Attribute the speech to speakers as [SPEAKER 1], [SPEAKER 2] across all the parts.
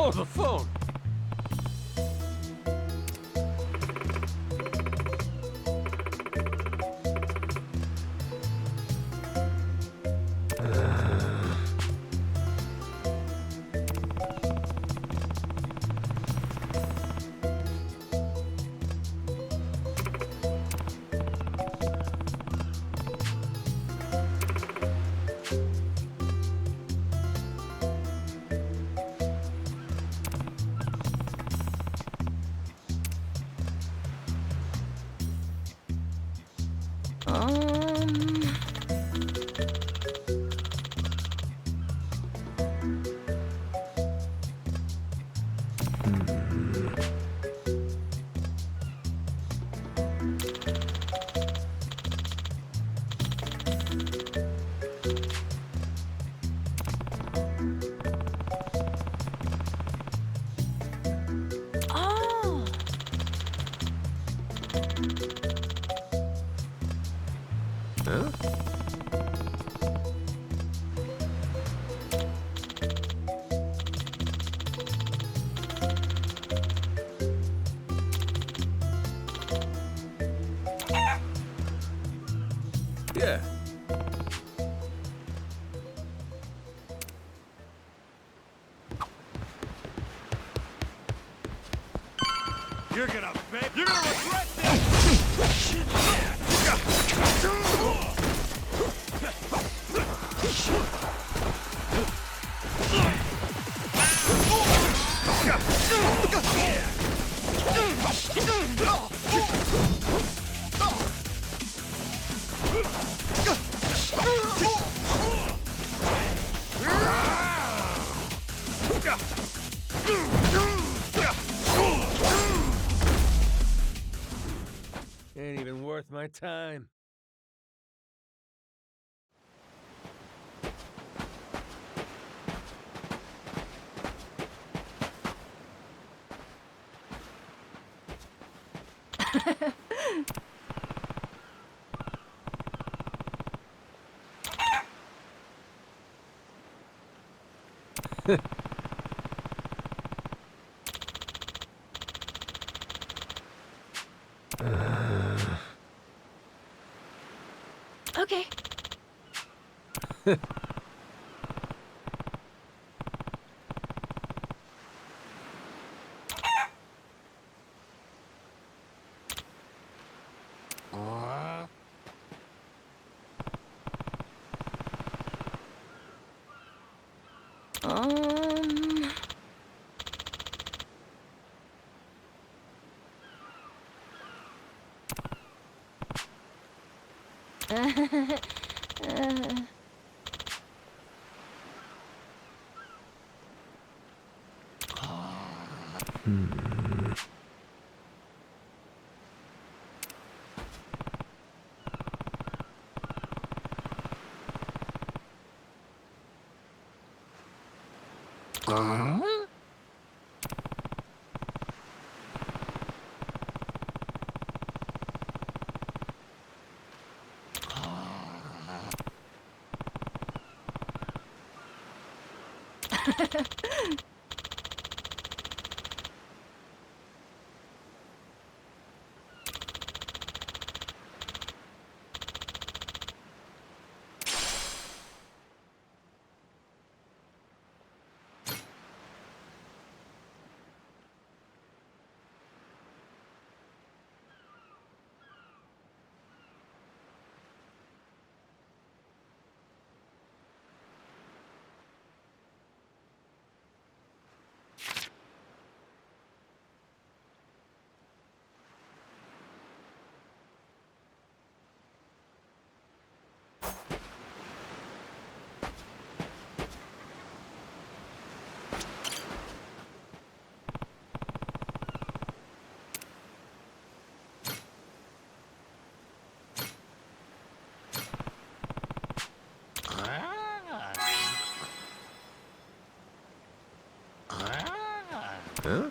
[SPEAKER 1] Oh, the phone!
[SPEAKER 2] Oh.
[SPEAKER 1] Huh? Yeah.
[SPEAKER 3] You're gonna beg. You're gonna regret this!
[SPEAKER 1] Ain't even worth my time.
[SPEAKER 2] Okay. Um.
[SPEAKER 1] Huh?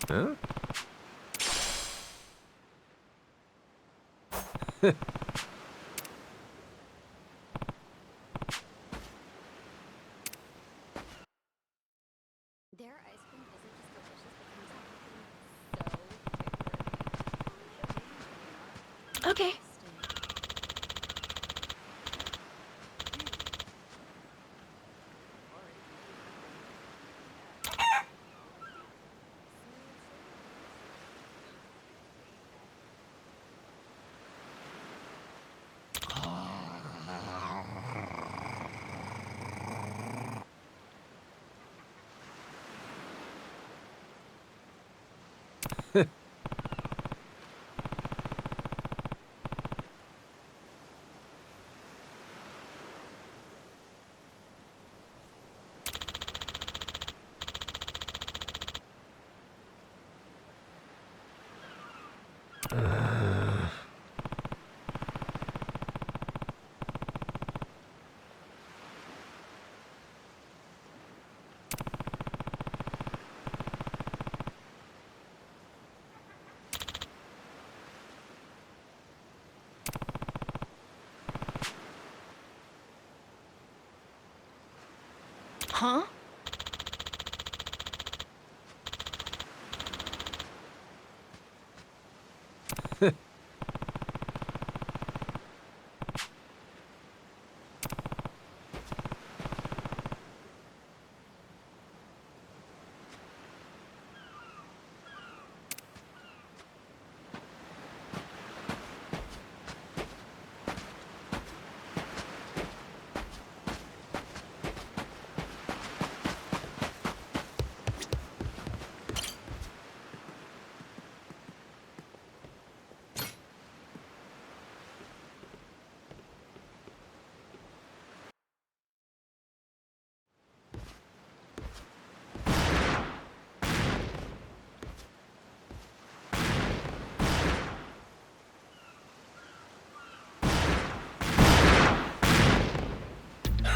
[SPEAKER 1] Huh?
[SPEAKER 2] Their ice cream isn't just delicious, but comes out looking so big. Okay. Huh?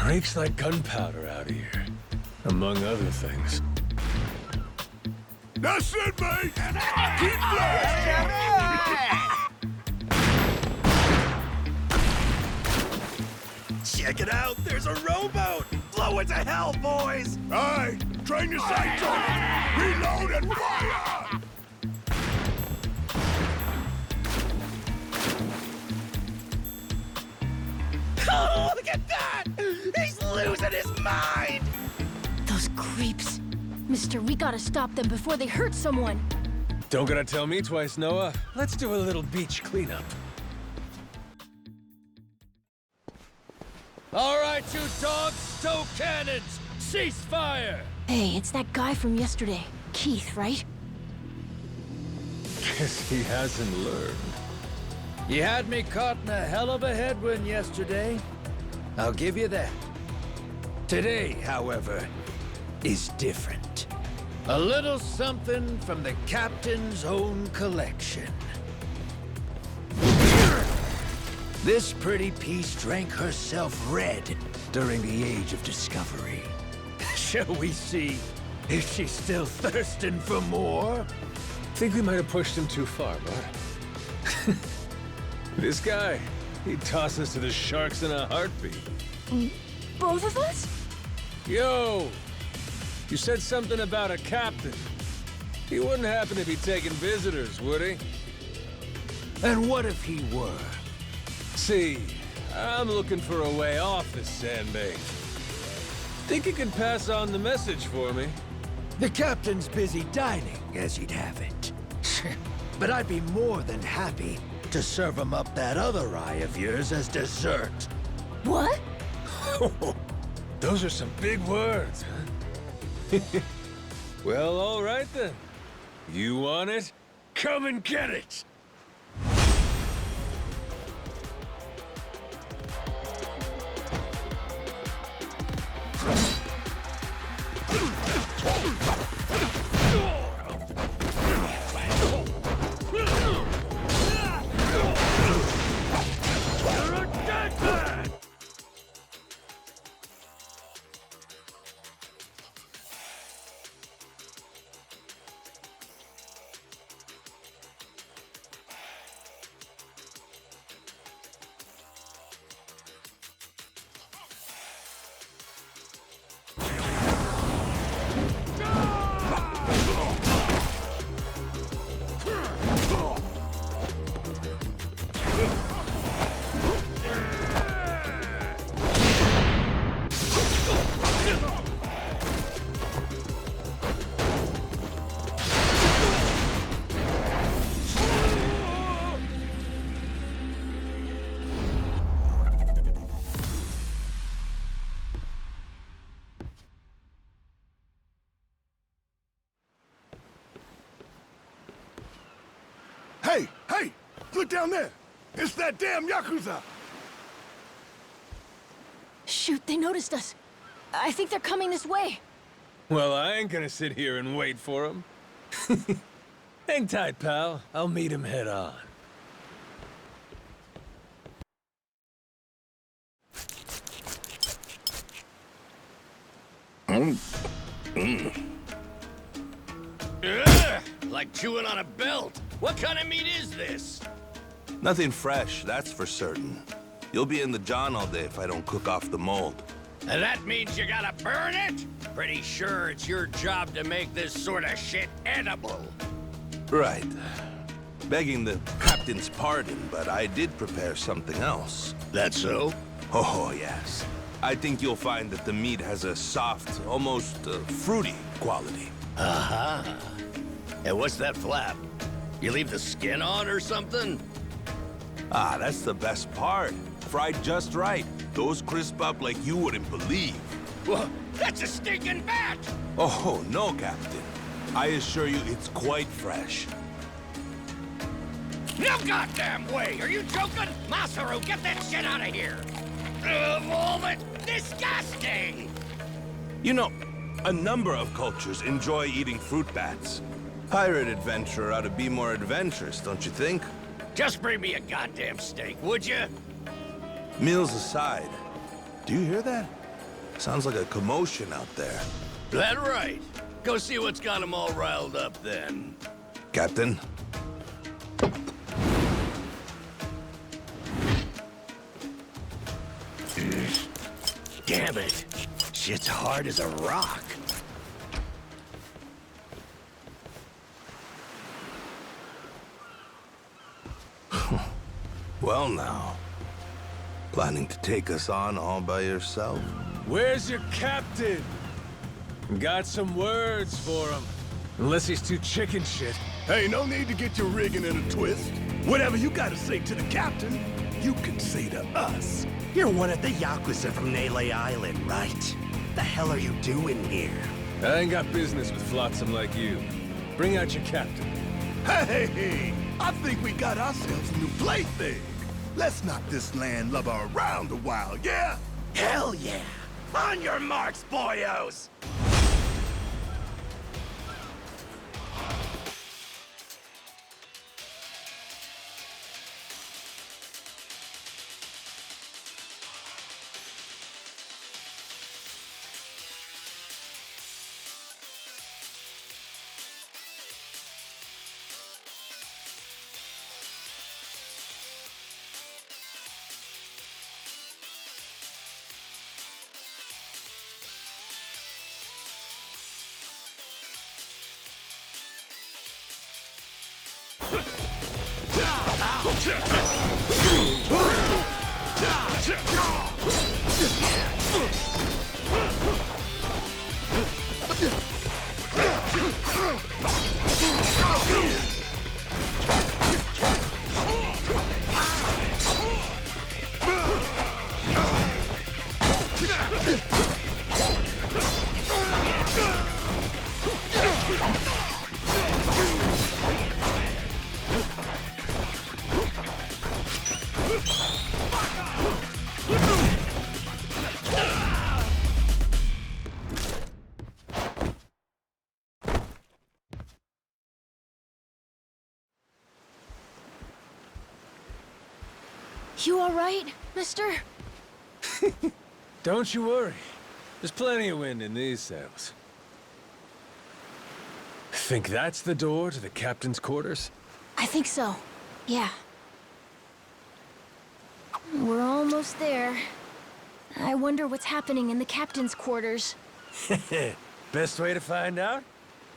[SPEAKER 1] Reeks like gunpowder out here, among other things.
[SPEAKER 3] That's it, mate! Keep blasting!
[SPEAKER 4] Check it out, there's a rowboat! Blow it to hell, boys!
[SPEAKER 3] Aye, train your sights on it! Reload and fire!
[SPEAKER 4] Oh, look at that! He's losing his mind!
[SPEAKER 2] Those creeps. Mister, we gotta stop them before they hurt someone.
[SPEAKER 1] Don't gotta tell me twice, Noah. Let's do a little beach cleanup. All right, you dogs, stow cannons! Cease fire!
[SPEAKER 2] Hey, it's that guy from yesterday. Keith, right?
[SPEAKER 1] Guess he hasn't learned.
[SPEAKER 5] You had me caught in a hell of a headwind yesterday. I'll give you that. Today, however, is different. A little something from the captain's own collection. This pretty piece drank herself red during the Age of Discovery. Shall we see if she's still thirsting for more?
[SPEAKER 1] Think we might have pushed him too far, bud. This guy, he'd toss us to the sharks in a heartbeat.
[SPEAKER 2] Both of us?
[SPEAKER 1] Yo! You said something about a captain. He wouldn't happen to be taking visitors, would he?
[SPEAKER 5] And what if he were?
[SPEAKER 1] See, I'm looking for a way off this sandbank. Think you could pass on the message for me?
[SPEAKER 5] The captain's busy dining, as he'd have it. But I'd be more than happy to serve him up that other eye of yours as dessert.
[SPEAKER 2] What?
[SPEAKER 1] Those are some big words, huh? Well, all right then. You want it? Come and get it!
[SPEAKER 3] Look down there! It's that damn Yakuza!
[SPEAKER 2] Shoot, they noticed us. I think they're coming this way.
[SPEAKER 1] Well, I ain't gonna sit here and wait for him. Hang tight, pal. I'll meet him head on.
[SPEAKER 6] Ugh, like chewing on a belt. What kind of meat is this?
[SPEAKER 4] Nothing fresh, that's for certain. You'll be in the John all day if I don't cook off the mold.
[SPEAKER 6] And that means you gotta burn it? Pretty sure it's your job to make this sort of shit edible.
[SPEAKER 4] Right. Begging the captain's pardon, but I did prepare something else.
[SPEAKER 6] That so?
[SPEAKER 4] Oh, yes. I think you'll find that the meat has a soft, almost fruity quality.
[SPEAKER 6] Uh-huh. And what's that flap? You leave the skin on or something?
[SPEAKER 4] Ah, that's the best part. Fried just right. Those crisp up like you wouldn't believe.
[SPEAKER 6] Well, that's a stinking bat!
[SPEAKER 4] Oh, no, Captain. I assure you it's quite fresh.
[SPEAKER 6] No goddamn way! Are you joking? Masaru, get that shit out of here! Vomit! Disgusting!
[SPEAKER 4] You know, a number of cultures enjoy eating fruit bats. Pirate adventurer ought to be more adventurous, don't you think?
[SPEAKER 6] Just bring me a goddamn steak, would you?
[SPEAKER 4] Meals aside, do you hear that? Sounds like a commotion out there.
[SPEAKER 6] That right. Go see what's got them all riled up then.
[SPEAKER 4] Captain?
[SPEAKER 6] Damn it. Shit's hard as a rock.
[SPEAKER 4] Well now. Planning to take us on all by yourself?
[SPEAKER 1] Where's your captain? Got some words for him. Unless he's too chicken shit.
[SPEAKER 3] Hey, no need to get your rigging in a twist. Whatever you gotta say to the captain, you can say to us.
[SPEAKER 4] You're one of the Yakuza from Nele Island, right? The hell are you doing here?
[SPEAKER 1] I ain't got business with flotsam like you. Bring out your captain.
[SPEAKER 3] Hey, I think we got ourselves a new plaything. Let's knock this landlubber around a while, yeah?
[SPEAKER 4] Hell yeah! On your marks, boyos!
[SPEAKER 2] You all right, mister?
[SPEAKER 1] Don't you worry. There's plenty of wind in these sails. Think that's the door to the captain's quarters?
[SPEAKER 2] I think so. Yeah. We're almost there. I wonder what's happening in the captain's quarters.
[SPEAKER 1] Best way to find out?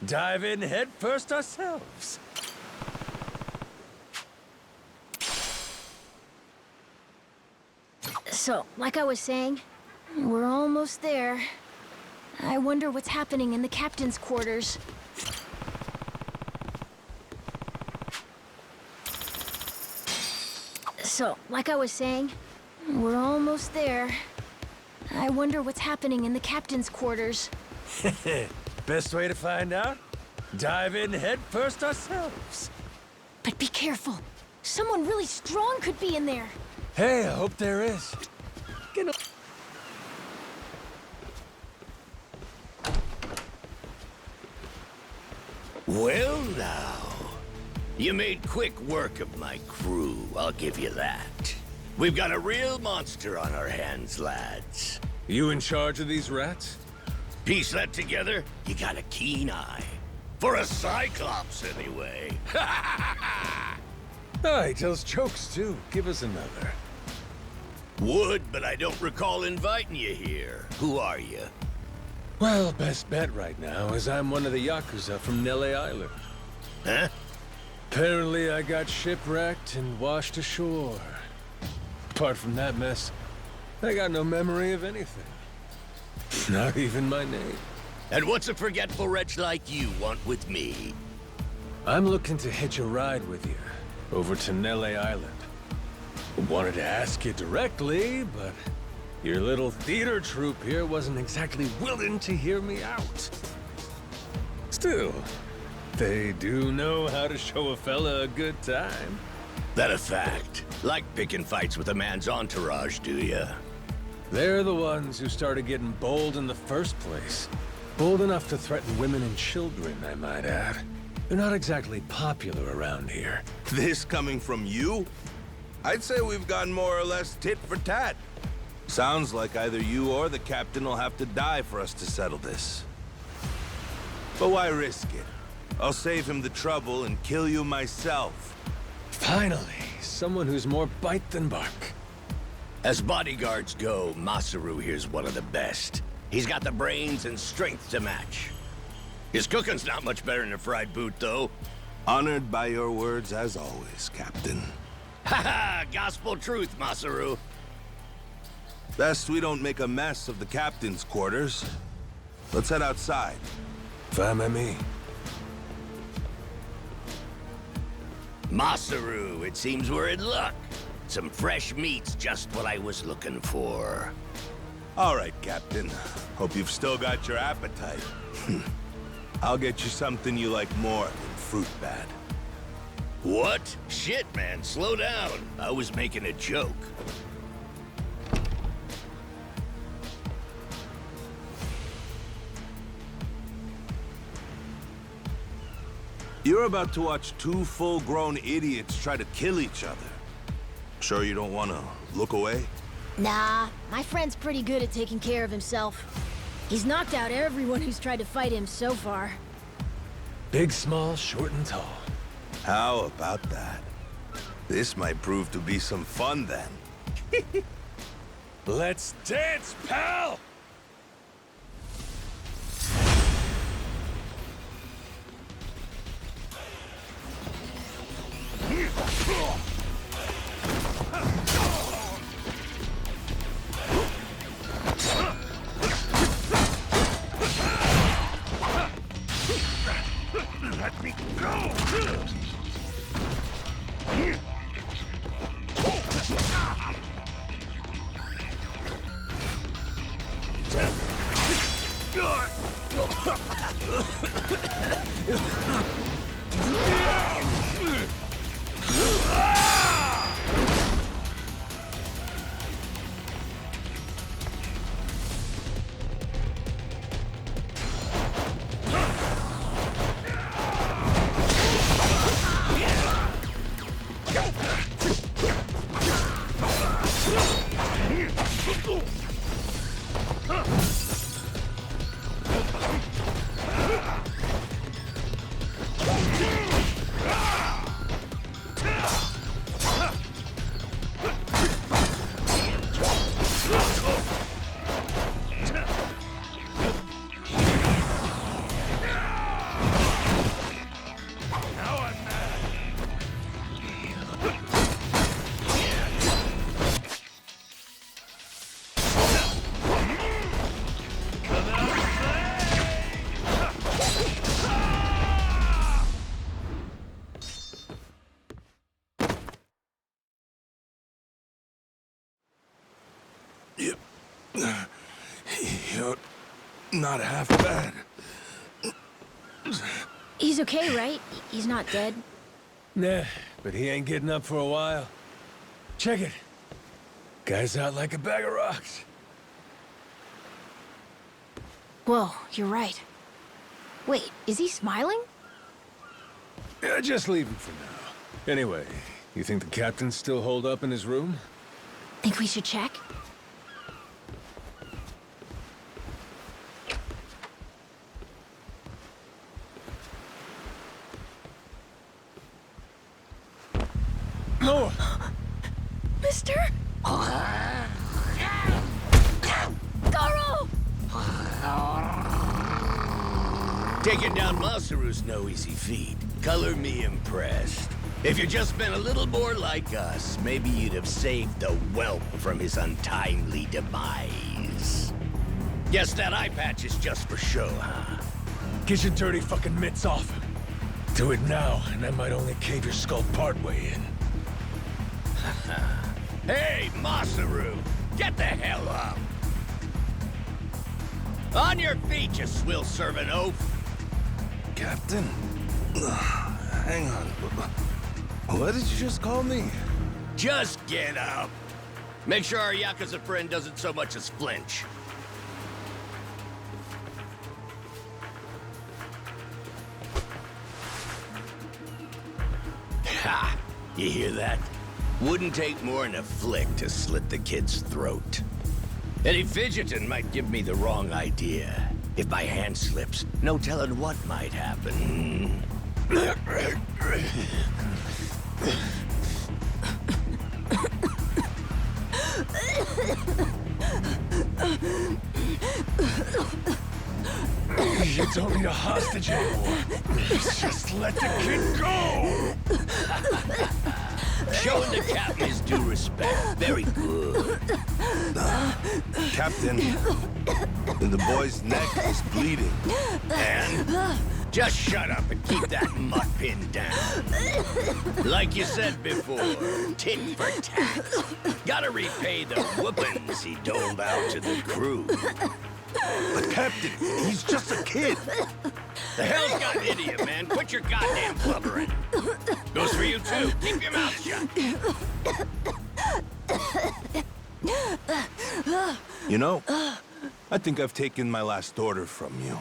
[SPEAKER 1] Dive in head first ourselves.
[SPEAKER 2] So, like I was saying, we're almost there. I wonder what's happening in the captain's quarters. So, like I was saying, we're almost there. I wonder what's happening in the captain's quarters.
[SPEAKER 1] Best way to find out? Dive in head first ourselves.
[SPEAKER 2] But be careful. Someone really strong could be in there.
[SPEAKER 1] Hey, I hope there is. Get
[SPEAKER 6] Well now, you made quick work of my crew, I'll give you that. We've got a real monster on our hands, lads.
[SPEAKER 1] You in charge of these rats?
[SPEAKER 6] Piece that together, you got a keen eye. For a Cyclops, anyway.
[SPEAKER 1] Oh, he tells jokes too. Give us another.
[SPEAKER 6] Would, but I don't recall inviting you here. Who are you?
[SPEAKER 1] Well, best bet right now is I'm one of the Yakuza from Nele Island.
[SPEAKER 6] Huh?
[SPEAKER 1] Apparently I got shipwrecked and washed ashore. Apart from that mess, I got no memory of anything. Not even my name.
[SPEAKER 6] And what's a forgetful wretch like you want with me?
[SPEAKER 1] I'm looking to hitch a ride with you over to Nele Island. Wanted to ask you directly, but your little theater troupe here wasn't exactly willing to hear me out. Still, they do know how to show a fella a good time.
[SPEAKER 6] That a fact? Like picking fights with a man's entourage, do ya?
[SPEAKER 1] They're the ones who started getting bold in the first place. Bold enough to threaten women and children, I might add. They're not exactly popular around here.
[SPEAKER 4] This coming from you? I'd say we've gone more or less tit for tat. Sounds like either you or the captain will have to die for us to settle this. But why risk it? I'll save him the trouble and kill you myself.
[SPEAKER 1] Finally, someone who's more bite than bark.
[SPEAKER 6] As bodyguards go, Masaru here's one of the best. He's got the brains and strength to match. His cooking's not much better than a fried boot, though.
[SPEAKER 4] Honored by your words as always, Captain.
[SPEAKER 6] Haha, gospel truth, Masaru.
[SPEAKER 4] Best we don't make a mess of the captain's quarters. Let's head outside.
[SPEAKER 1] Fine by me.
[SPEAKER 6] Masaru, it seems we're in luck. Some fresh meat's just what I was looking for.
[SPEAKER 4] All right, Captain. Hope you've still got your appetite. I'll get you something you like more than fruit bat.
[SPEAKER 6] What? Shit, man, slow down. I was making a joke.
[SPEAKER 4] You're about to watch two full-grown idiots try to kill each other. Sure you don't want to look away?
[SPEAKER 2] Nah, my friend's pretty good at taking care of himself. He's knocked out everyone who's tried to fight him so far.
[SPEAKER 1] Big, small, short, and tall.
[SPEAKER 4] How about that? This might prove to be some fun then.
[SPEAKER 1] Let's dance, pal!
[SPEAKER 3] Let me go!
[SPEAKER 4] You're not half bad.
[SPEAKER 2] He's okay, right? He's not dead?
[SPEAKER 1] Nah, but he ain't getting up for a while. Check it. Guy's out like a bag of rocks.
[SPEAKER 2] Whoa, you're right. Wait, is he smiling?
[SPEAKER 1] Yeah, just leave him for now. Anyway, you think the captain's still holed up in his room?
[SPEAKER 2] Think we should check?
[SPEAKER 1] No!
[SPEAKER 2] Mister? Garo!
[SPEAKER 6] Taking down Masaru's no easy feat. Color me impressed. If you'd just been a little more like us, maybe you'd have saved the whelp from his untimely demise. Guess that eye patch is just for show, huh?
[SPEAKER 1] Get your dirty fucking mitts off. Do it now, and I might only cave your skull partway in.
[SPEAKER 6] Hey, Masaru! Get the hell up! On your feet, you swill-serving oaf!
[SPEAKER 4] Captain? Hang on. What did you just call me?
[SPEAKER 6] Just get up! Make sure our Yakuza friend doesn't so much as flinch. Ha! You hear that? Wouldn't take more than a flick to slit the kid's throat. Any fidgeting might give me the wrong idea. If my hand slips, no telling what might happen.
[SPEAKER 1] You don't need a hostage anymore. Just let the kid go!
[SPEAKER 6] Showing the captain his due respect. Very good.
[SPEAKER 4] Captain, the boy's neck is bleeding.
[SPEAKER 6] And just shut up and keep that mutt pinned down. Like you said before, tit for tat. Gotta repay the whoopings he doled out to the crew.
[SPEAKER 4] But Captain, he's just a kid.
[SPEAKER 6] The hell's gotten into you, man? Quit your goddamn blubbering. Goes for you, too. Keep your mouth shut.
[SPEAKER 4] You know, I think I've taken my last order from you.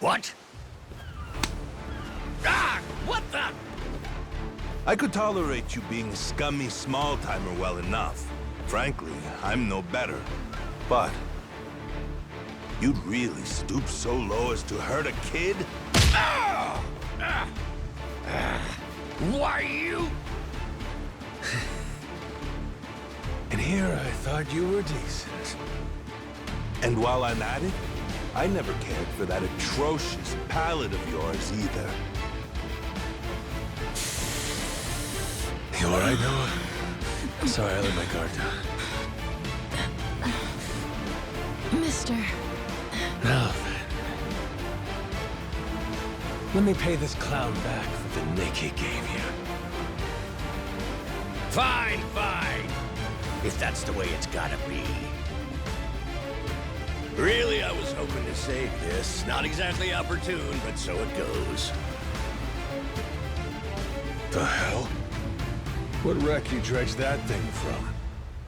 [SPEAKER 6] What? Ah! What the?
[SPEAKER 4] I could tolerate you being a scummy small-timer well enough. Frankly, I'm no better. But you'd really stoop so low as to hurt a kid?
[SPEAKER 6] Why you?
[SPEAKER 1] And here I thought you were decent.
[SPEAKER 4] And while I'm at it, I never cared for that atrocious palate of yours either.
[SPEAKER 1] You all right, Noah? Sorry, I let my guard down.
[SPEAKER 2] Mister.
[SPEAKER 1] Now then. Let me pay this clown back for the nick he gave you.
[SPEAKER 6] Fine, fine. If that's the way it's gotta be. Really, I was hoping to save this. Not exactly opportune, but so it goes.
[SPEAKER 1] The hell? What wreck you dredged that thing from?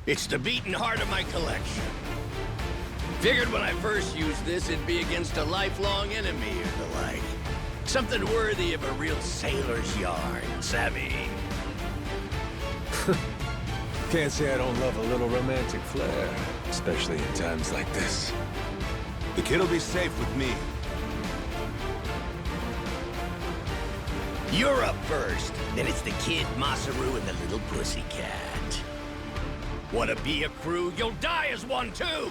[SPEAKER 6] It's the beating heart of my collection. Figured when I first used this, it'd be against a lifelong enemy or the like. Something worthy of a real sailor's yarn, savvy?
[SPEAKER 1] Can't say I don't love a little romantic flair, especially in times like this.
[SPEAKER 4] The kid'll be safe with me.
[SPEAKER 6] You're up first, then it's the kid, Masaru, and the little pussycat. Wanna be a crew? You'll die as one, too!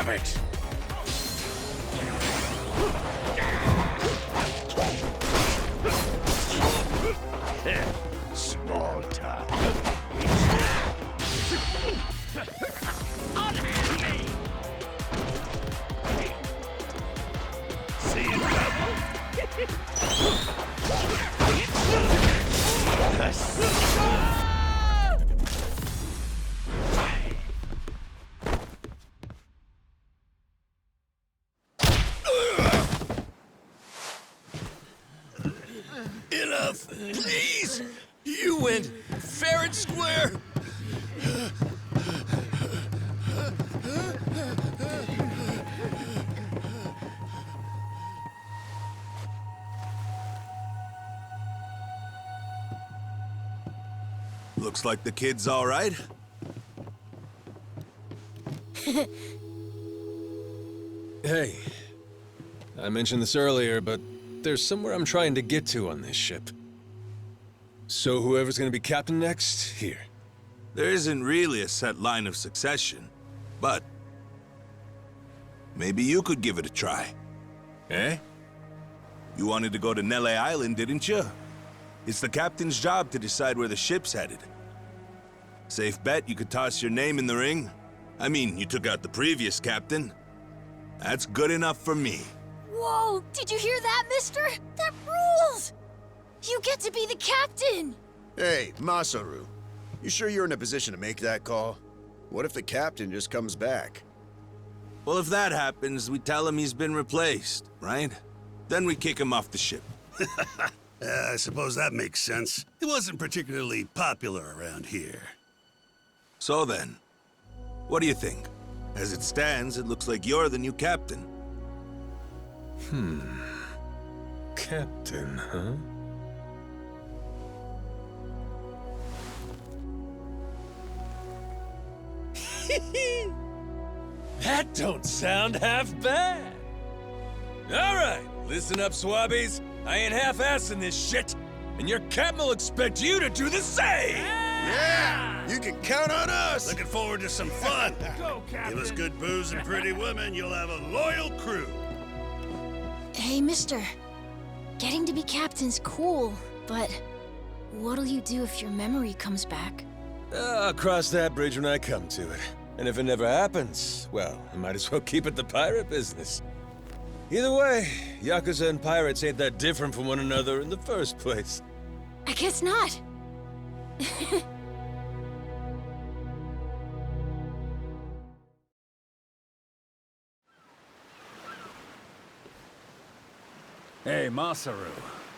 [SPEAKER 5] Stop it!
[SPEAKER 6] Small talk.
[SPEAKER 3] See you,
[SPEAKER 6] Enough, please! You went fair and square!
[SPEAKER 4] Looks like the kid's all right.
[SPEAKER 1] Hey, I mentioned this earlier, but there's somewhere I'm trying to get to on this ship. So whoever's gonna be captain next, here.
[SPEAKER 4] There isn't really a set line of succession, but maybe you could give it a try.
[SPEAKER 1] Eh?
[SPEAKER 4] You wanted to go to Nele Island, didn't you? It's the captain's job to decide where the ship's headed. Safe bet you could toss your name in the ring. I mean, you took out the previous captain. That's good enough for me.
[SPEAKER 2] Whoa, did you hear that, mister? That rules! You get to be the captain!
[SPEAKER 7] Hey, Masaru. You sure you're in a position to make that call? What if the captain just comes back?
[SPEAKER 4] Well, if that happens, we tell him he's been replaced, right? Then we kick him off the ship.
[SPEAKER 3] I suppose that makes sense. He wasn't particularly popular around here.
[SPEAKER 4] So then, what do you think? As it stands, it looks like you're the new captain.
[SPEAKER 1] Captain, huh? That don't sound half bad. All right, listen up, swabbies. I ain't half-assing this shit, and your captain will expect you to do the same.
[SPEAKER 7] Yeah! You can count on us!
[SPEAKER 3] Looking forward to some fun.
[SPEAKER 6] Go, Captain!
[SPEAKER 3] Give us good booze and pretty women, you'll have a loyal crew.
[SPEAKER 2] Hey, mister. Getting to be captain's cool, but what'll you do if your memory comes back?
[SPEAKER 1] I'll cross that bridge when I come to it. And if it never happens, well, I might as well keep it the pirate business. Either way, Yakuza and pirates ain't that different from one another in the first place.
[SPEAKER 2] I guess not.
[SPEAKER 5] Hey, Masaru.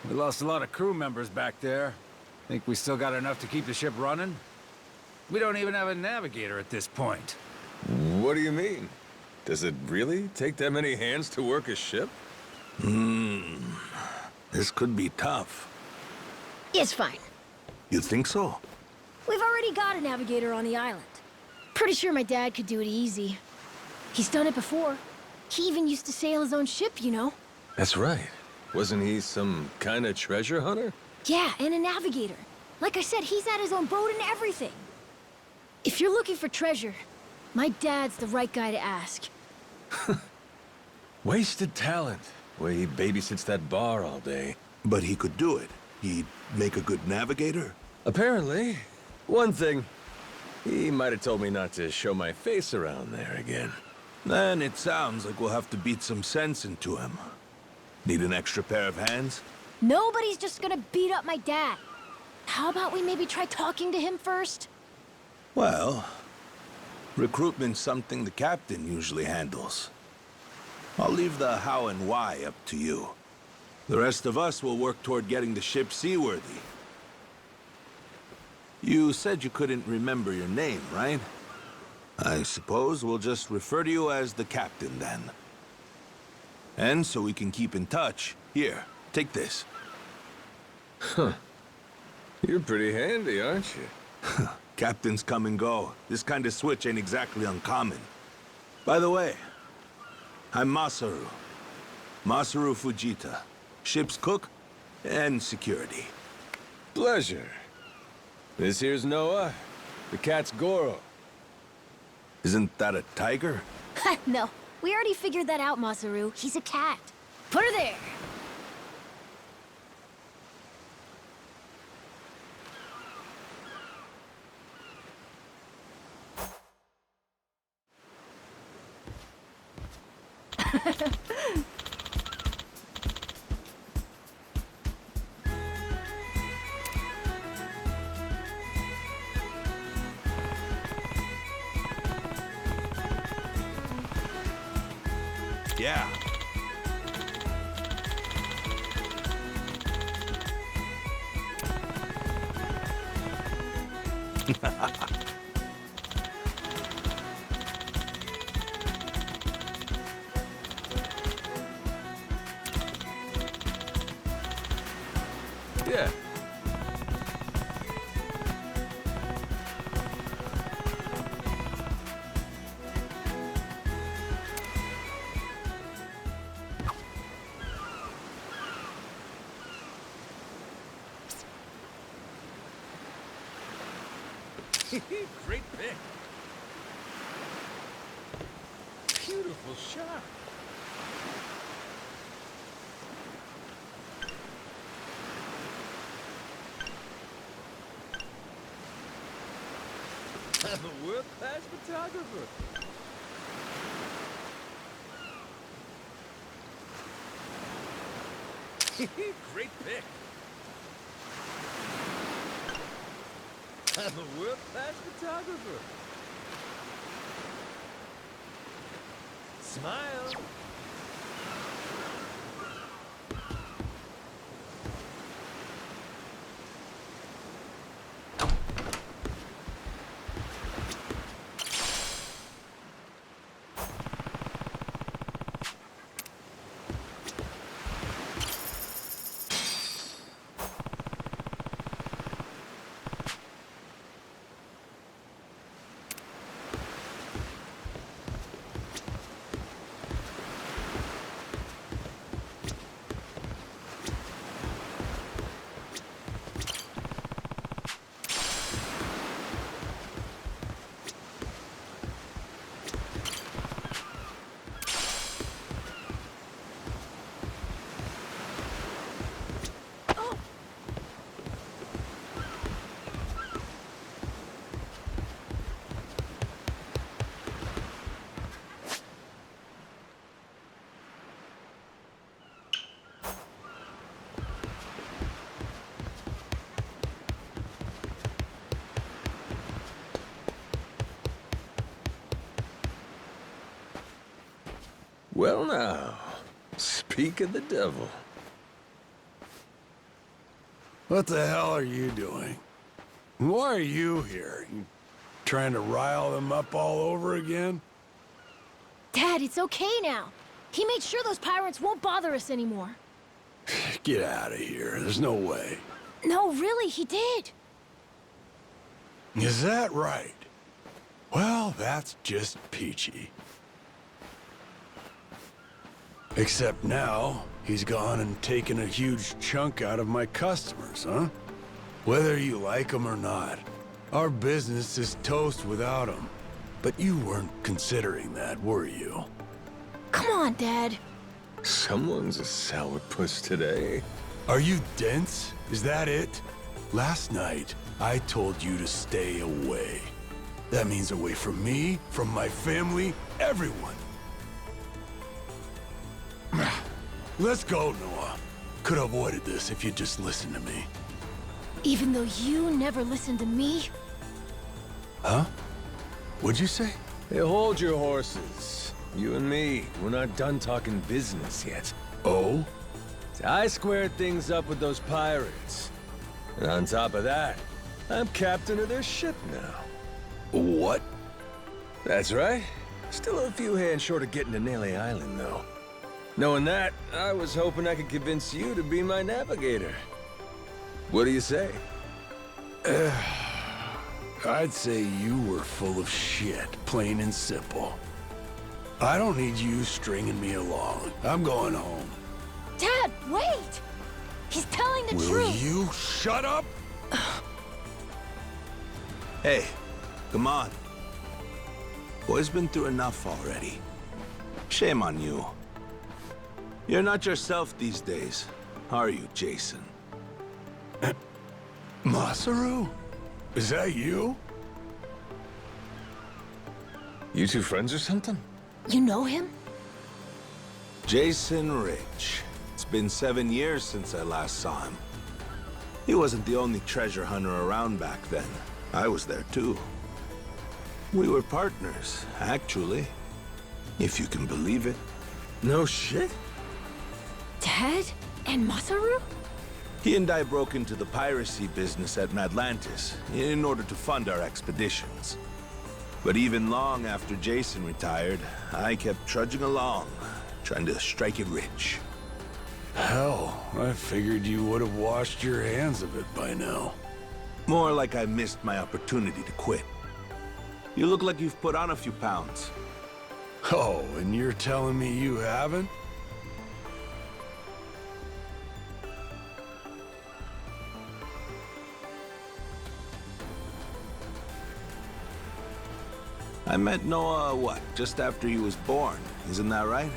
[SPEAKER 5] We lost a lot of crew members back there. Think we still got enough to keep the ship running? We don't even have a navigator at this point.
[SPEAKER 1] What do you mean? Does it really take that many hands to work a ship?
[SPEAKER 4] This could be tough.
[SPEAKER 2] It's fine.
[SPEAKER 4] You think so?
[SPEAKER 2] We've already got a navigator on the island. Pretty sure my dad could do it easy. He's done it before. He even used to sail his own ship, you know?
[SPEAKER 1] That's right. Wasn't he some kind of treasure hunter?
[SPEAKER 2] Yeah, and a navigator. Like I said, he's had his own boat and everything. If you're looking for treasure, my dad's the right guy to ask.
[SPEAKER 1] Wasted talent. Way he babysits that bar all day.
[SPEAKER 4] But he could do it. He'd make a good navigator.
[SPEAKER 1] Apparently. One thing, he might have told me not to show my face around there again.
[SPEAKER 4] Then it sounds like we'll have to beat some sense into him. Need an extra pair of hands?
[SPEAKER 2] Nobody's just gonna beat up my dad. How about we maybe try talking to him first?
[SPEAKER 4] Well, recruitment's something the captain usually handles. I'll leave the how and why up to you. The rest of us will work toward getting the ship seaworthy. You said you couldn't remember your name, right? I suppose we'll just refer to you as the captain then. And so we can keep in touch, here, take this.
[SPEAKER 1] You're pretty handy, aren't you?
[SPEAKER 4] Captains come and go. This kind of switch ain't exactly uncommon. By the way, I'm Masaru. Masaru Fujita. Ship's cook and security.
[SPEAKER 1] Pleasure. This here's Noah. The cat's Goro.
[SPEAKER 4] Isn't that a tiger?
[SPEAKER 2] No, We already figured that out, Masaru. He's a cat. Put her there.
[SPEAKER 4] Yeah.
[SPEAKER 1] Yeah. Great pick. Beautiful shot. I'm a world-class photographer. Great pick. I'm a world-class photographer. Smile. Well now, speak of the devil.
[SPEAKER 3] What the hell are you doing? Why are you here? You trying to rile them up all over again?
[SPEAKER 2] Dad, it's okay now. He made sure those pirates won't bother us anymore.
[SPEAKER 3] Get out of here. There's no way.
[SPEAKER 2] No, really, he did.
[SPEAKER 3] Is that right? Well, that's just peachy. Except now, he's gone and taken a huge chunk out of my customers, huh? Whether you like them or not, our business is toast without them. But you weren't considering that, were you?
[SPEAKER 2] Come on, Dad.
[SPEAKER 1] Someone's a sourpuss today.
[SPEAKER 3] Are you dense? Is that it? Last night, I told you to stay away. That means away from me, from my family, everyone. Let's go, Noah. Could have avoided this if you'd just listened to me.
[SPEAKER 2] Even though you never listened to me?
[SPEAKER 3] Huh? What'd you say?
[SPEAKER 1] Hey, hold your horses. You and me, we're not done talking business yet.
[SPEAKER 3] Oh?
[SPEAKER 1] See, I squared things up with those pirates. And on top of that, I'm captain of their ship now.
[SPEAKER 3] What?
[SPEAKER 1] That's right. Still a few hands short of getting to Nele Island, though. Knowing that, I was hoping I could convince you to be my navigator. What do you say?
[SPEAKER 3] I'd say you were full of shit, plain and simple. I don't need you stringing me along. I'm going home.
[SPEAKER 2] Dad, wait! He's telling the
[SPEAKER 3] Will
[SPEAKER 2] truth.
[SPEAKER 3] you shut up?
[SPEAKER 4] Hey, come on. Boy's been through enough already. Shame on you. You're not yourself these days, are you, Jason?
[SPEAKER 3] Masaru? Is that you?
[SPEAKER 1] You two friends or something?
[SPEAKER 2] You know him?
[SPEAKER 4] Jason Rich. It's been 7 years since I last saw him. He wasn't the only treasure hunter around back then. I was there too. We were partners, actually. If you can believe it.
[SPEAKER 1] No shit?
[SPEAKER 2] Dad? And Masaru?
[SPEAKER 4] He and I broke into the piracy business at Madlantis in order to fund our expeditions. But even long after Jason retired, I kept trudging along, trying to strike it rich.
[SPEAKER 3] Hell, I figured you would have washed your hands of it by now.
[SPEAKER 4] More like I missed my opportunity to quit. You look like you've put on a few pounds.
[SPEAKER 3] Oh, and you're telling me you haven't?
[SPEAKER 4] I met Noah, what, just after he was born, isn't that right?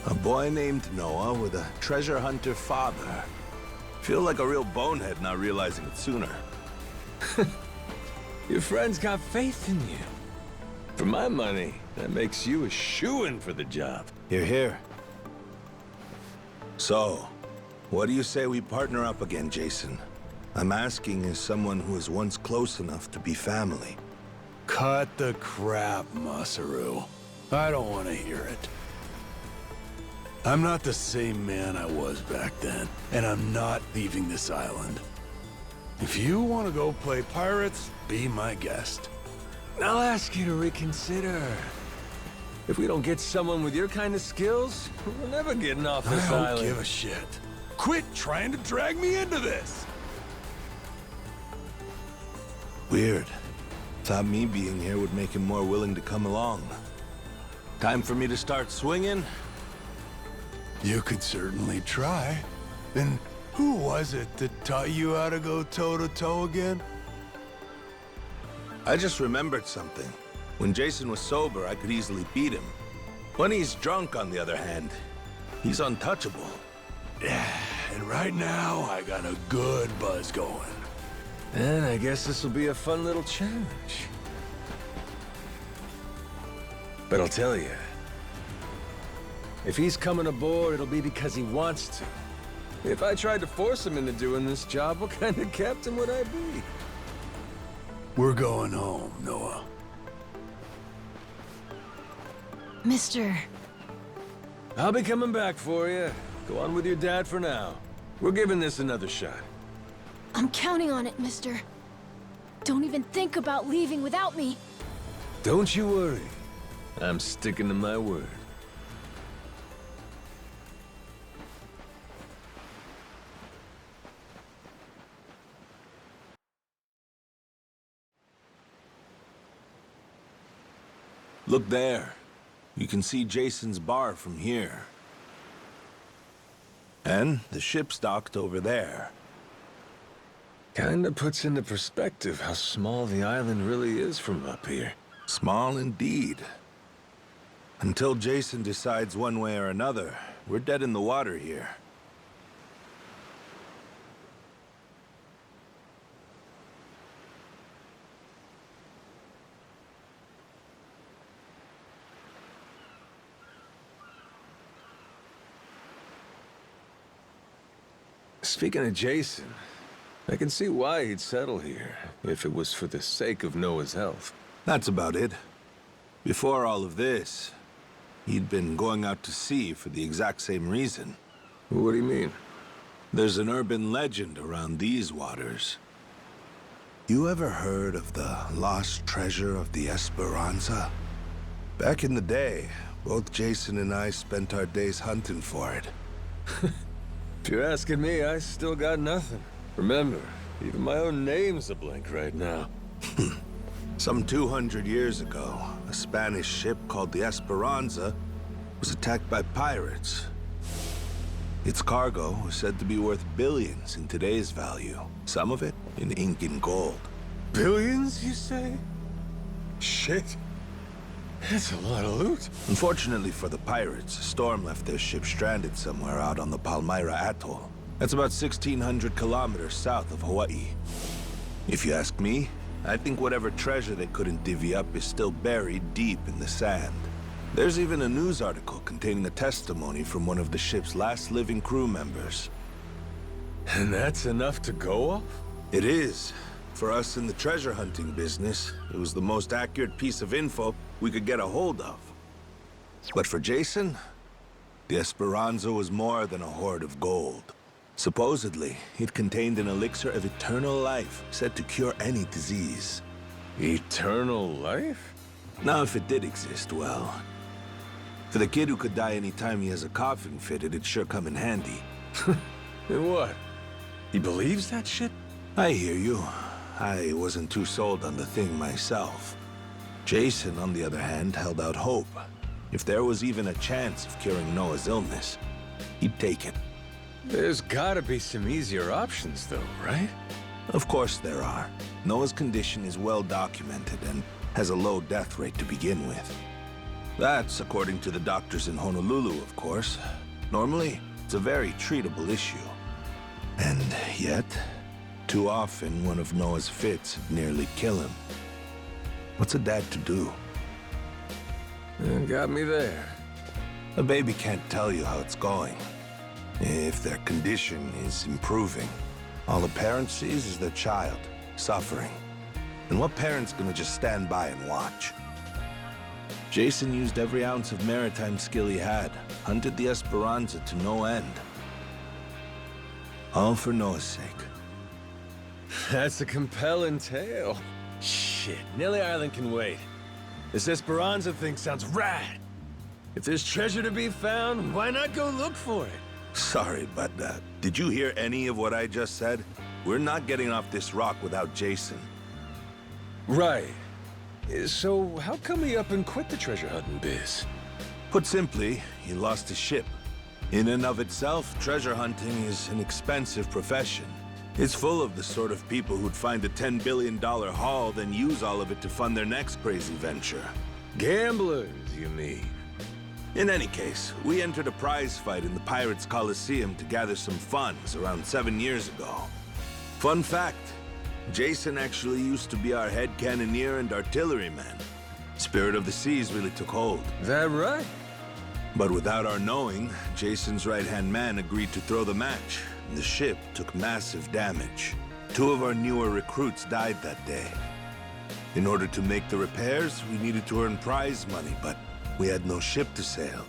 [SPEAKER 4] A boy named Noah with a treasure hunter father. Feel like a real bonehead not realizing it sooner.
[SPEAKER 1] Your friends got faith in you. For my money, that makes you a shoo-in for the job.
[SPEAKER 4] You're here. So, what do you say we partner up again, Jason? I'm asking as someone who was once close enough to be family.
[SPEAKER 3] Cut the crap, Masaru. I don't want to hear it. I'm not the same man I was back then, and I'm not leaving this island. If you want to go play pirates, be my guest.
[SPEAKER 1] I'll ask you to reconsider. If we don't get someone with your kind of skills, we're never getting off this
[SPEAKER 3] I don't
[SPEAKER 1] island.
[SPEAKER 3] give a shit. Quit trying to drag me into this!
[SPEAKER 4] Weird. Thought me being here would make him more willing to come along. Time for me to start swinging?
[SPEAKER 3] You could certainly try. And who was it that taught you how to go toe-to-toe again?
[SPEAKER 4] I just remembered something. When Jason was sober, I could easily beat him. When he's drunk, on the other hand, he's untouchable.
[SPEAKER 3] Yeah, and right now, I got a good buzz going.
[SPEAKER 1] And I guess this will be a fun little challenge. But I'll tell you, if he's coming aboard, it'll be because he wants to. If I tried to force him into doing this job, what kind of captain would I be?
[SPEAKER 3] We're going home, Noah.
[SPEAKER 2] Mister.
[SPEAKER 1] I'll be coming back for you. Go on with your dad for now. We're giving this another shot.
[SPEAKER 2] I'm counting on it, mister. Don't even think about leaving without me.
[SPEAKER 1] Don't you worry. I'm sticking to my word.
[SPEAKER 4] Look there. You can see Jason's bar from here. And the ship's docked over there.
[SPEAKER 1] Kinda puts into perspective how small the island really is from up here.
[SPEAKER 4] Small indeed. Until Jason decides one way or another, we're dead in the water here.
[SPEAKER 1] Speaking of Jason, I can see why he'd settle here, if it was for the sake of Noah's health.
[SPEAKER 4] That's about it. Before all of this, he'd been going out to sea for the exact same reason.
[SPEAKER 1] What do you mean?
[SPEAKER 4] There's an urban legend around these waters. You ever heard of the lost treasure of the Esperanza? Back in the day, both Jason and I spent our days hunting for it.
[SPEAKER 1] If you're asking me, I still got nothing. Remember, even my own name's a blank right now.
[SPEAKER 4] Some 200 years ago, a Spanish ship called the Esperanza was attacked by pirates. Its cargo was said to be worth billions in today's value, some of it in ink and gold.
[SPEAKER 1] Billions, you say? Shit. That's a lot of loot.
[SPEAKER 4] Unfortunately for the pirates, a storm left their ship stranded somewhere out on the Palmyra Atoll. That's about 1,600 kilometers south of Hawaii. If you ask me, I think whatever treasure they couldn't divvy up is still buried deep in the sand. There's even a news article containing a testimony from one of the ship's last living crew members.
[SPEAKER 1] And that's enough to go off?
[SPEAKER 4] It is. For us in the treasure hunting business, it was the most accurate piece of info we could get a hold of. But for Jason, the Esperanza was more than a hoard of gold. Supposedly, it contained an elixir of eternal life, said to cure any disease.
[SPEAKER 1] Eternal life?
[SPEAKER 4] Now, if it did exist, well... For the kid who could die any time he has a coffin fitted, it'd sure come in handy.
[SPEAKER 1] And what? He believes that shit?
[SPEAKER 4] I hear you. I wasn't too sold on the thing myself. Jason, on the other hand, held out hope. If there was even a chance of curing Noah's illness, he'd take it.
[SPEAKER 1] There's gotta be some easier options, though, right?
[SPEAKER 4] Of course there are. Noah's condition is well documented and has a low death rate to begin with. That's according to the doctors in Honolulu, of course. Normally, it's a very treatable issue. And yet, too often one of Noah's fits nearly kill him. What's a dad to do?
[SPEAKER 1] Got me there.
[SPEAKER 4] A baby can't tell you how it's going. If their condition is improving, all a parent sees is their child suffering. And what parent's gonna just stand by and watch? Jason used every ounce of maritime skill he had, hunted the Esperanza to no end. All for Noah's sake.
[SPEAKER 1] That's a compelling tale. Shit, Nelly Island can wait. This Esperanza thing sounds rad. If there's treasure to be found, why not go look for it?
[SPEAKER 4] Sorry, but did you hear any of what I just said? We're not getting off this rock without Jason.
[SPEAKER 1] Right. So how come he up and quit the treasure hunting biz?
[SPEAKER 4] Put simply, he lost his ship. In and of itself, treasure hunting is an expensive profession. It's full of the sort of people who'd find a $10 billion haul, then use all of it to fund their next crazy venture.
[SPEAKER 1] Gamblers, you mean?
[SPEAKER 4] In any case, we entered a prize fight in the Pirates Coliseum to gather some funds around 7 years ago. Fun fact, Jason actually used to be our head cannoneer and artilleryman. Spirit of the Seas really took hold.
[SPEAKER 1] That right?
[SPEAKER 4] But without our knowing, Jason's right-hand man agreed to throw the match. The ship took massive damage. 2 of our newer recruits died that day. In order to make the repairs, we needed to earn prize money, but we had no ship to sail.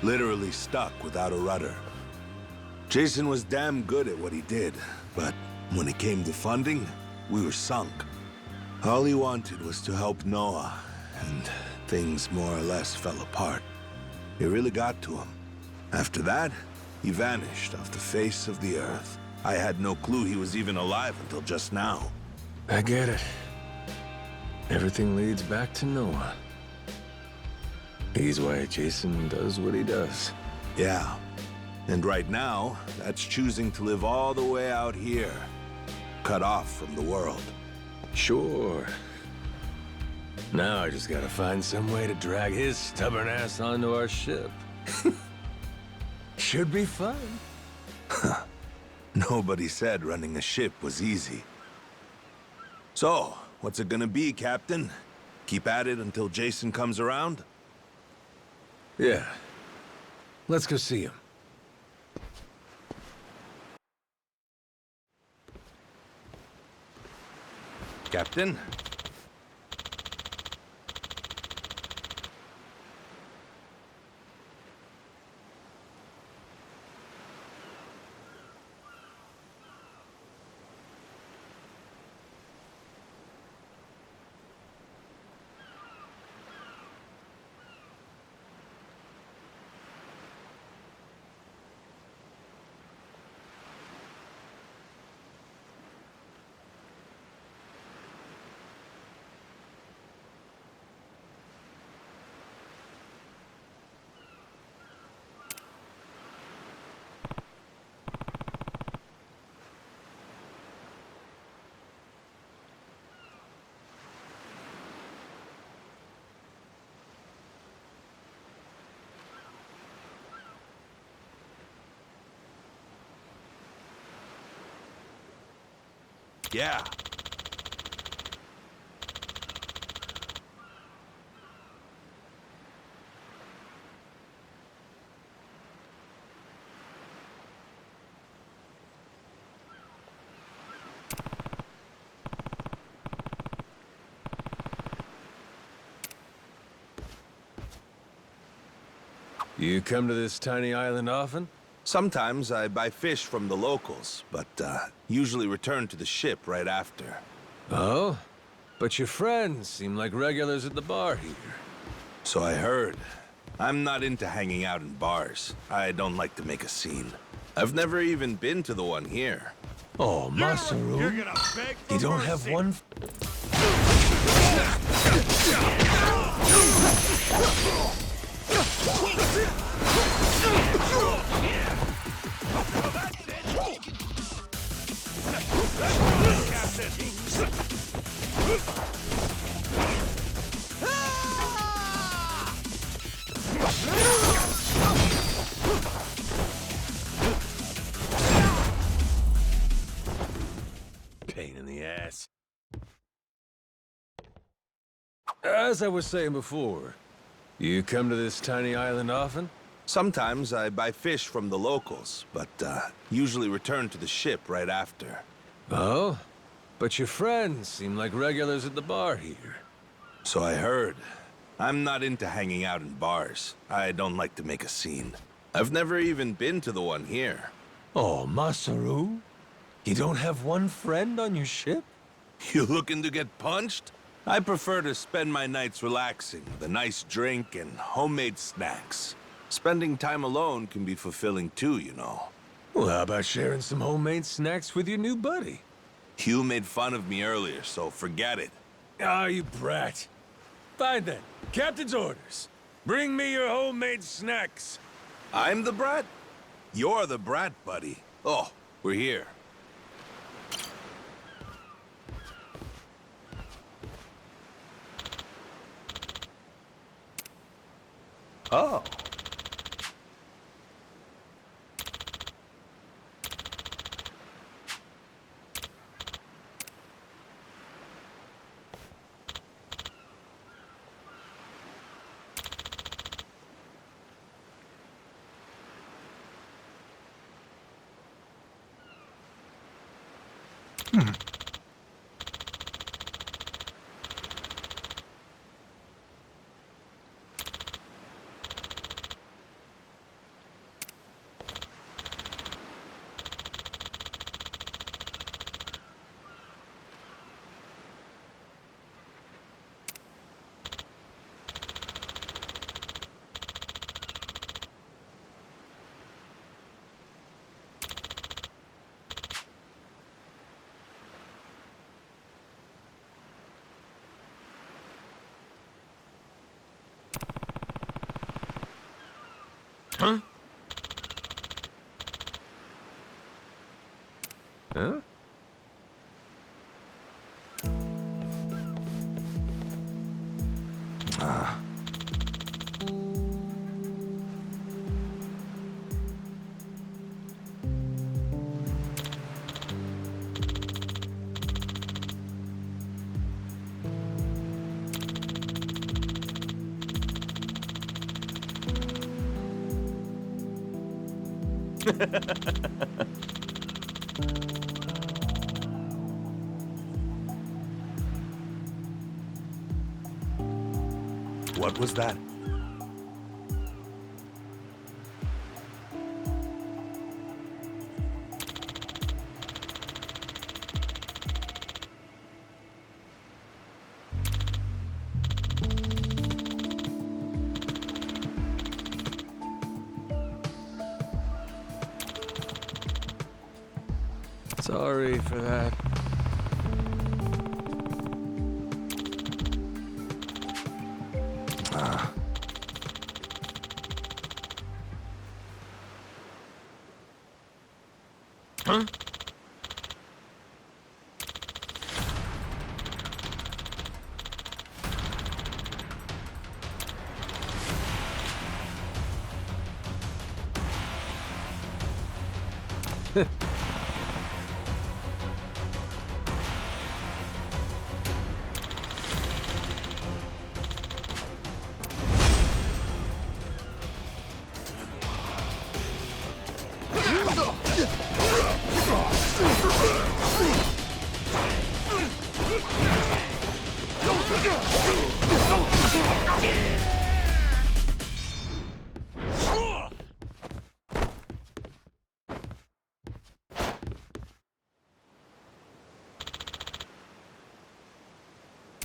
[SPEAKER 4] Literally stuck without a rudder. Jason was damn good at what he did, but when it came to funding, we were sunk. All he wanted was to help Noah, and things more or less fell apart. It really got to him. After that, he vanished off the face of the earth. I had no clue he was even alive until just now.
[SPEAKER 1] I get it. Everything leads back to Noah. He's why Jason does what he does.
[SPEAKER 4] Yeah. And right now, that's choosing to live all the way out here, cut off from the world.
[SPEAKER 1] Sure. Now I just gotta find some way to drag his stubborn ass onto our ship. Should be fun.
[SPEAKER 4] Nobody said running a ship was easy. So, what's it gonna be, Captain? Keep at it until Jason comes around?
[SPEAKER 1] Yeah. Let's go see him.
[SPEAKER 4] Captain? Yeah.
[SPEAKER 1] You come to this tiny island often?
[SPEAKER 4] Sometimes I buy fish from the locals, but usually return to the ship right after.
[SPEAKER 1] Oh? But your friends seem like regulars at the bar here.
[SPEAKER 4] So I heard. I'm not into hanging out in bars. I don't like to make a scene. I've never even been to the one here.
[SPEAKER 1] Oh, Masaru.
[SPEAKER 3] You're gonna beg for
[SPEAKER 1] You don't
[SPEAKER 3] mercy.
[SPEAKER 1] have one... Pain in the ass. As I was saying before, you come to this tiny island often?
[SPEAKER 4] Sometimes I buy fish from the locals, but usually return to the ship right after.
[SPEAKER 1] Oh? But your friends seem like regulars at the bar here.
[SPEAKER 4] So I heard. I'm not into hanging out in bars. I don't like to make a scene. I've never even been to the one here.
[SPEAKER 1] Oh, Masaru? You don't have one friend on your ship?
[SPEAKER 4] You looking to get punched? I prefer to spend my nights relaxing with a nice drink and homemade snacks. Spending time alone can be fulfilling too, you know.
[SPEAKER 1] Well, how about sharing some homemade snacks with your new buddy?
[SPEAKER 4] You made fun of me earlier, so forget it.
[SPEAKER 1] Ah, you brat. Fine then. Captain's orders. Bring me your homemade snacks.
[SPEAKER 4] I'm the brat? You're the brat, buddy. Oh, we're here. Oh.
[SPEAKER 1] Huh? Huh?
[SPEAKER 4] What was that?
[SPEAKER 1] Sorry for that. Huh?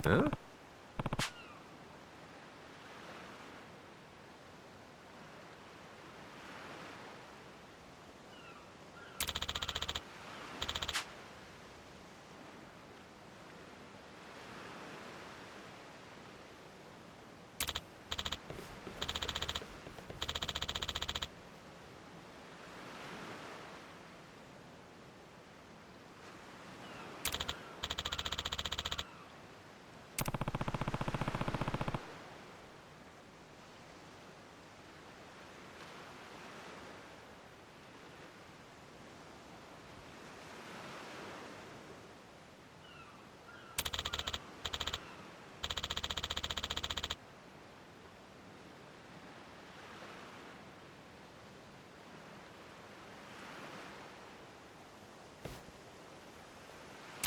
[SPEAKER 1] Huh?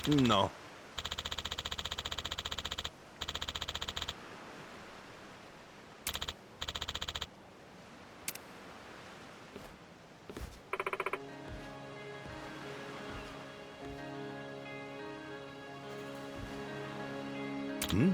[SPEAKER 4] No. Hmm?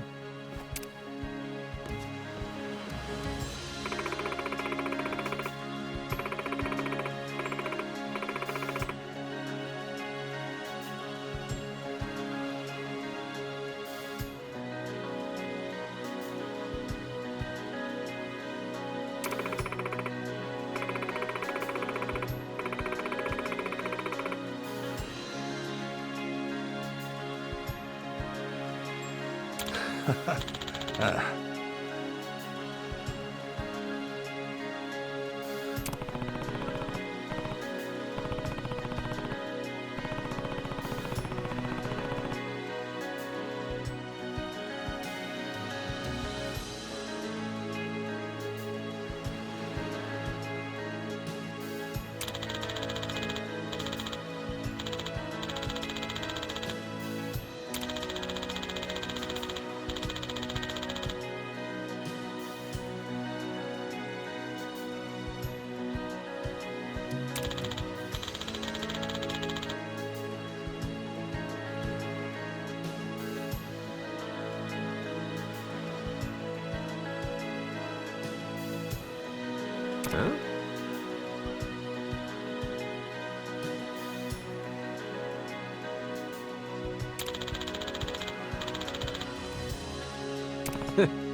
[SPEAKER 4] Huh?